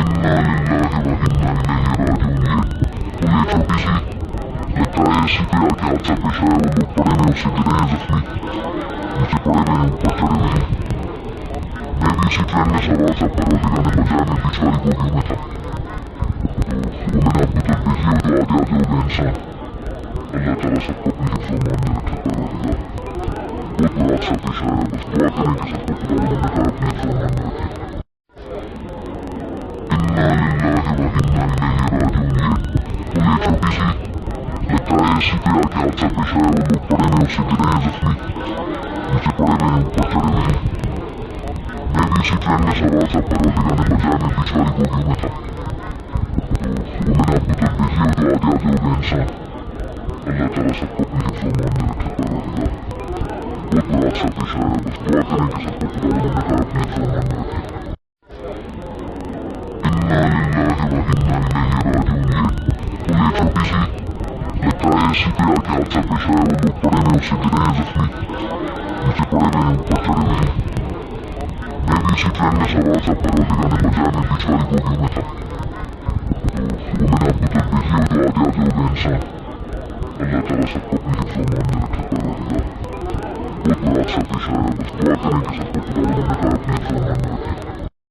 इन्ना लिल्लाहि व इन्ना इलैहि राजिऊन। ये छोटी सी लगता है ऐसी पे आके हादसा पेश आया। वो लोग पड़े हुए उससे गिरे हैं जख्मी, नीचे पड़े हुए हैं, ऊपर चढ़े हुए हैं। मैं भी इसी ट्रेन में सवार था, परवरदिगार ने बचाया, मैं बीच वाली बोगी में था। तो वो मैंने आपको तो भेजी हो, तो आगे आगे हो गए इंसान। अल्लाह ताला सबको अपनी हिफ्ज़ व अमान में रखे। परवरदिगार बहुत बड़ा हादसा पेश आया, बस दुआ करें कि सबको खुदा अपनी हिफ्ज़ व अमान में रखे। इन्ना लिल्लाहि व इन्ना इलैहि राजिऊन। ये छोटी सी लगता है ऐसी पे आके हादसा पेश आया। वो लोग पड़े हुए उससे गिरे हैं जख्मी, नीचे पड़े हुए हैं, ऊपर चढ़े हुए हैं। मैं भी इसी ट्रेन में सवार था, परवरदिगार ने बचाया, मैं बीच वाली बोगी में था। तो वो मैंने आपको तो भेजी हो, तो आगे आगे हो गए इंसान। अल्लाह ताला सबको अपनी हिफ्ज़ व अमान में रखे। परवरदिगार बहुत बड़ा हादसा पेश आया, बस दुआ करें कि सबको खुदा अपनी हिफ्ज़ व अमान में रखे। इन्ना लिल्लाहि व इन्ना इलैहि राजिऊन। ये छोटी सी लगता है ऐसी पे आके हादसा पेश आया। वो लोग पड़े हुए उससे गिरे हैं जख्मी, नीचे पड़े हुए हैं, ऊपर चढ़े हुए हैं। मैं भी इसी ट्रेन में सवार था, परवरदिगार ने बचाया, मैं बीच वाली बोगी में था। तो वो मैंने आपको तो भेजी हो, तो आगे आगे हो गए इंसान। अल्लाह ताला सबको अपनी हिफ्ज़ व अमान में रखे। परवरदिगार बहुत बड़ा हादसा पेश आया, बस दुआ करें कि सबको खुदा अपनी हिफ्ज़ व अमान में रखे।